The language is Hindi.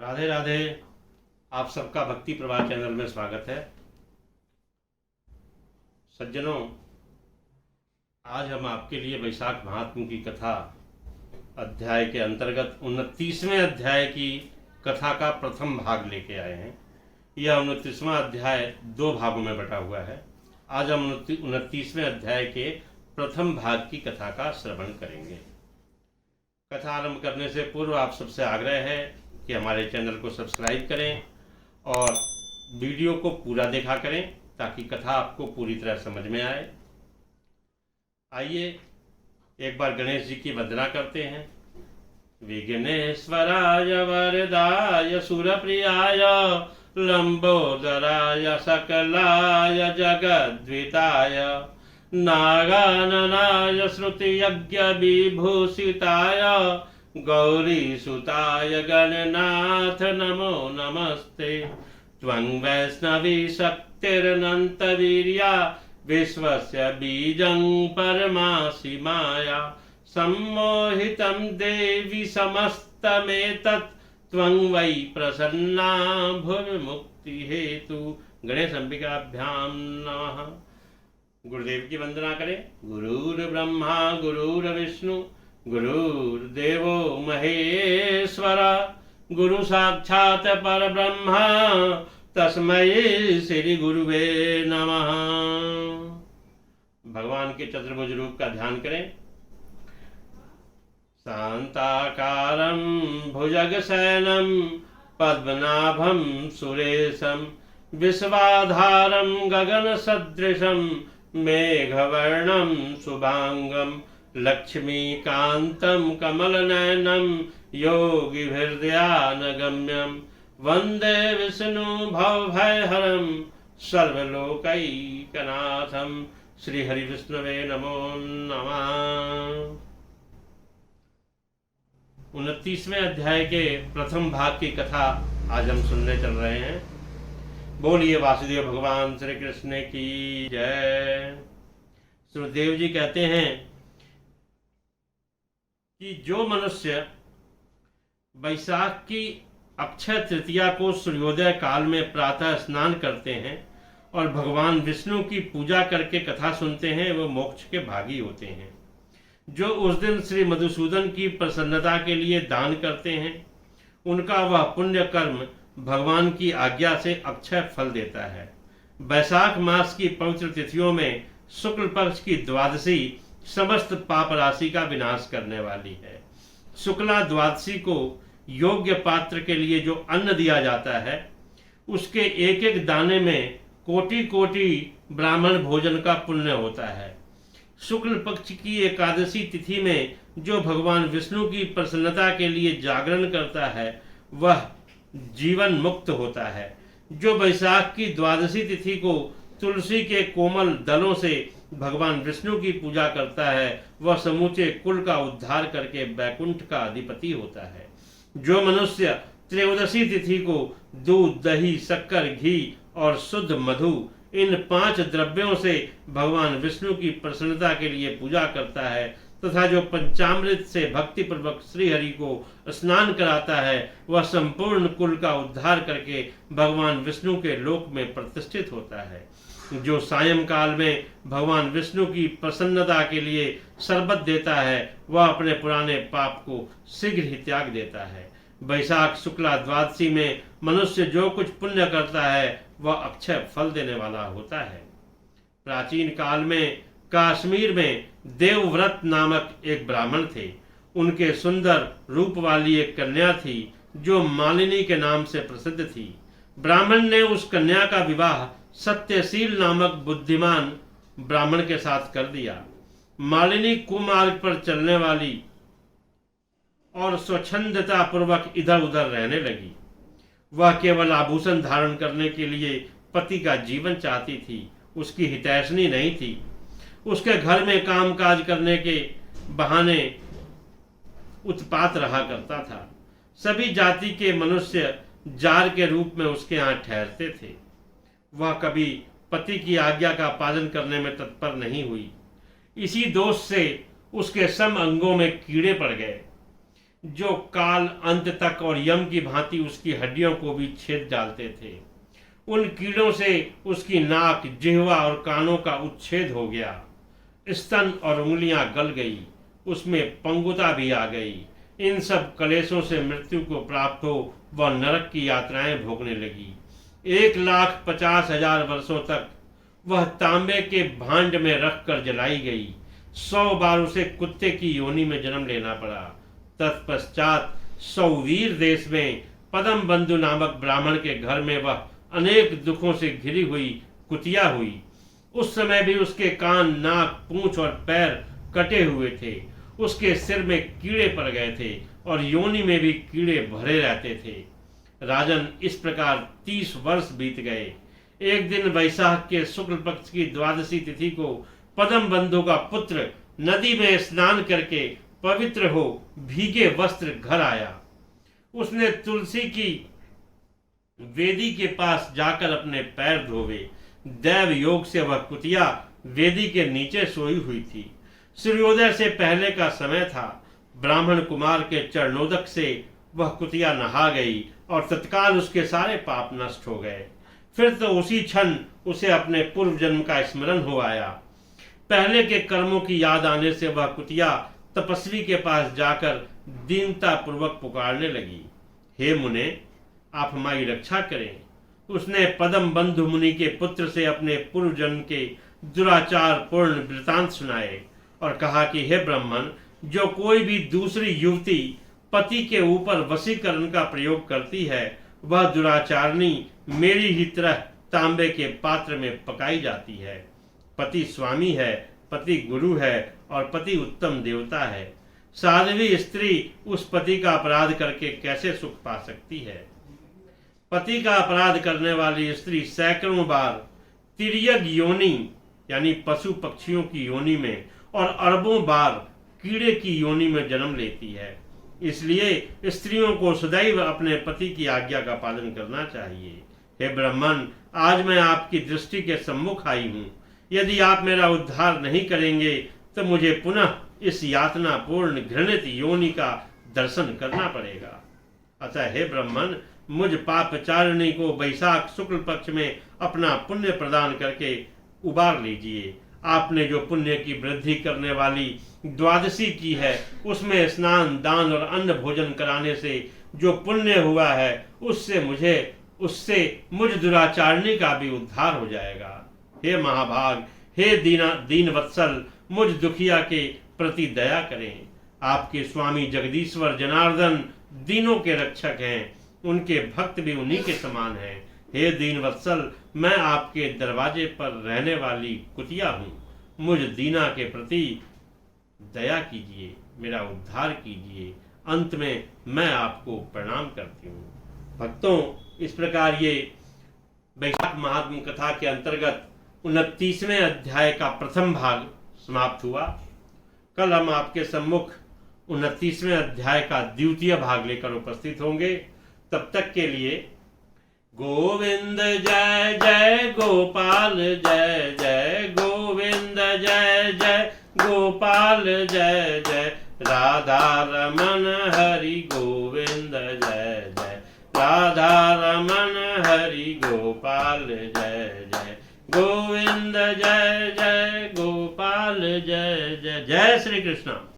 राधे राधे। आप सबका भक्ति प्रवाह चैनल में स्वागत है। सज्जनों, आज हम आपके लिए वैशाख महात्म की कथा अध्याय के अंतर्गत 29वें अध्याय की कथा का प्रथम भाग लेके आए हैं। यह 29वां अध्याय दो भागों में बटा हुआ है। आज हम 29वें अध्याय के प्रथम भाग की कथा का श्रवण करेंगे। कथा आरंभ करने से पूर्व आप सबसे आग्रह है कि हमारे चैनल को सब्सक्राइब करें और वीडियो को पूरा देखा करें ताकि कथा आपको पूरी तरह समझ में आए। आइए एक बार गणेश जी की वंदना करते हैं। विघ्नेश्वराय वरदाय सुरप्रियाय लंबोदराय सकलाय जगद्विताय नागाननाय श्रुतियज्ञ विभूषिताय गौरीसुताय गणनाथ नमो नमस्ते। त्वं वैष्णवी शक्तिरनन्तवीर्या विश्वस्य बीजं परमासि माया सम्मोहितं देवी समस्तमेतत् त्वं वै प्रसन्ना भुवि मुक्ति हेतु। गणेश अंबिकाभ्यां नमः। गुरुदेव की वंदना करें। गुरुर्ब्रह्मा गुरुर्विष्णु गुरुर्देवो महेश्वर गुरु साक्षात् परब्रह्म तस्मै श्री गुरुवे नमः। भगवान के चतुर्भुज रूप का ध्यान करें। शांताकारं भुजगशयनं पद्मनाभं सुरेशं विश्वाधारं गगनसदृशं मेघवर्णं शुभांगं लक्ष्मीकान्तं कमलनयनं योगिभिर्ध्यानगम्यं वन्दे विष्णु भवभयहरं सर्वलोकैकनाथं। श्री हरिविष्णवे नमो नमः। 29वें अध्याय के प्रथम भाग की कथा आज हम सुनने चल रहे हैं। बोलिए वासुदेव भगवान श्री कृष्ण की जय। सुखदेव जी कहते हैं कि जो मनुष्य वैशाख की अक्षय तृतीया को सूर्योदय काल में प्रातः स्नान करते हैं और भगवान विष्णु की पूजा करके कथा सुनते हैं, वो मोक्ष के भागी होते हैं। जो उस दिन श्री मधुसूदन की प्रसन्नता के लिए दान करते हैं, उनका वह पुण्य कर्म भगवान की आज्ञा से अक्षय फल देता है। वैशाख मास की पवित्र तिथियों में शुक्ल पक्ष की द्वादशी समस्त पाप राशि का विनाश करने वाली है। शुक्ला द्वादशी को योग्य पात्र के लिए जो अन्न दिया जाता है, उसके एक एक दाने में कोटि कोटि ब्राह्मण भोजन का पुण्य होता है। शुक्ल पक्ष की एकादशी तिथि में जो भगवान विष्णु की प्रसन्नता के लिए जागरण करता है, वह जीवन मुक्त होता है। जो वैशाख की द्वादशी तिथि को तुलसी के कोमल दलों से भगवान विष्णु की पूजा करता है, वह समूचे कुल का उद्धार करके बैकुंठ का अधिपति होता है। जो मनुष्य त्रयोदशी तिथि को दूध, दही, शक्कर, घी और शुद्ध मधु इन 5 द्रव्यों से भगवान विष्णु की प्रसन्नता के लिए पूजा करता है तथा जो पंचामृत से भक्ति पूर्वक श्री हरि को स्नान कराता है, वह संपूर्ण कुल का उद्धार करके भगवान विष्णु के लोक में प्रतिष्ठित होता है। जो सायंकाल में भगवान विष्णु की प्रसन्नता के लिए शरबत देता है, वह अपने पुराने पाप को शीघ्र ही त्याग देता है। वैशाख शुक्ला द्वादशी में मनुष्य जो कुछ पुण्य करता है, वह अक्षय फल देने वाला होता है। प्राचीन काल में कश्मीर में देवव्रत नामक एक ब्राह्मण थे। उनके सुंदर रूप वाली एक कन्या थी जो मालिनी के नाम से प्रसिद्ध थी। ब्राह्मण ने उस कन्या का विवाह सत्यशील नामक बुद्धिमान ब्राह्मण के साथ कर दिया। मालिनी कुमार्ग पर चलने वाली और स्वच्छंदता पूर्वक इधर उधर रहने लगी। वह केवल आभूषण धारण करने के लिए पति का जीवन चाहती थी, उसकी हितैषणी नहीं थी। उसके घर में कामकाज करने के बहाने उत्पात रहा करता था। सभी जाति के मनुष्य जार के रूप में उसके यहाँ ठहरते थे। वह कभी पति की आज्ञा का पालन करने में तत्पर नहीं हुई। इसी दोष से उसके सम अंगों में कीड़े पड़ गए। जो काल अंत तक और यम की भांति उसकी हड्डियों को भी छेद डालते थे। उन कीड़ों से उसकी नाक, जिह्वा और कानों का उच्छेद हो गया। स्तन और उंगलियां गल गई, उसमें पंगुता भी आ गई। इन सब कलेशों से मृत्यु को प्राप्त हो वह नरक की यात्राएं भोगने लगी। 1,50,000 वर्षों तक वह तांबे के भांड में रखकर जलाई गई। 100 बार उसे कुत्ते की योनि में जन्म लेना पड़ा। तत्पश्चात सौवीर देश में पदम बंधु नामक ब्राह्मण के घर में वह अनेक दुखों से घिरी हुई कुतिया हुई। उस समय भी उसके कान, नाक, पूंछ और पैर कटे हुए थे। उसके सिर में कीड़े पड़ गए थे और योनि में भी कीड़े भरे रहते थे। राजन, इस प्रकार 30 वर्ष बीत गए। एक दिन वैशाख के शुक्ल पक्ष की द्वादशी तिथि को पदम बंधु का पुत्र नदी में स्नान करके पवित्र हो भीगे वस्त्र घर आया। उसने तुलसी की वेदी के पास जाकर अपने पैर धोवे। दैव योग से वह कुतिया वेदी के नीचे सोई हुई थी। सूर्योदय से पहले का समय था। ब्राह्मण कुमार के चरणोदक से वह कुतिया नहा गई और तत्काल उसके सारे पाप नष्ट हो गए। फिर तो उसी क्षण उसे अपने पूर्व जन्म का स्मरण हो आया। पहले के कर्मों की याद आने से वह कुतिया तपस्वी के पास जाकर दीनता पूर्वक पुकारने लगी, हे मुने, आप हमारी रक्षा करें। उसने पदम बंधु मुनि के पुत्र से अपने पूर्व जन्म के दुराचार पूर्ण वृतांत सुनाए और कहा कि हे ब्राह्मण, जो कोई भी दूसरी युवती पति के ऊपर वशीकरण का प्रयोग करती है वह दुराचारणी मेरी ही तरह तांबे के पात्र में पकाई जाती है। पति स्वामी है, पति गुरु है और पति उत्तम देवता है। साध्वी स्त्री उस पति का अपराध करके कैसे सुख पा सकती है? पति का अपराध करने वाली स्त्री सैकड़ों बार तिर्यक योनि यानी पशु पक्षियों की योनि में और अरबों बार कीड़े की योनि में जन्म लेती है। इसलिए स्त्रियों को सदैव अपने पति की आज्ञा का पालन करना चाहिए। हे ब्राह्मण, आज मैं आपकी दृष्टि के सम्मुख आई हूँ। यदि आप मेरा उद्धार नहीं करेंगे तो मुझे पुनः इस यातना पूर्ण घृणित योनि का दर्शन करना पड़ेगा। अतः हे ब्राह्मण, मुझ पापचारिणी को वैशाख शुक्ल पक्ष में अपना पुण्य प्रदान करके उबार लीजिए। आपने जो पुण्य की वृद्धि करने वाली द्वादशी की है उसमें स्नान, दान और अन्न भोजन कराने से जो पुण्य हुआ है उससे मुझ दुराचारणी का भी उद्धार हो जाएगा। हे महाभाग, हे दीन वत्सल, मुझ दुखिया के प्रति दया करें। आपके स्वामी जगदीश्वर जनार्दन दीनों के रक्षक हैं, उनके भक्त भी उन्हीं के समान हैं। हे दीन वत्सल, मैं आपके दरवाजे पर रहने वाली कुतिया हूँ। मुझ दीना के प्रति दया कीजिए, मेरा उद्धार कीजिए। अंत में मैं आपको प्रणाम करती हूँ। भक्तों, इस प्रकार ये वैशाख महात्म कथा के अंतर्गत 29वें अध्याय का प्रथम भाग समाप्त हुआ। कल हम आपके सम्मुख 29वें अध्याय का द्वितीय भाग लेकर उपस्थित होंगे। तब तक के लिए गोविंद जय जय गोपाल, जय जय गोविंद, जय जय गोपाल, जय जय राधा रमन हरि गोविंद, जय जय राधा रमन हरि गोपाल, जय जय गोविंद, जय जय गोपाल, जय जय। जय श्री कृष्ण।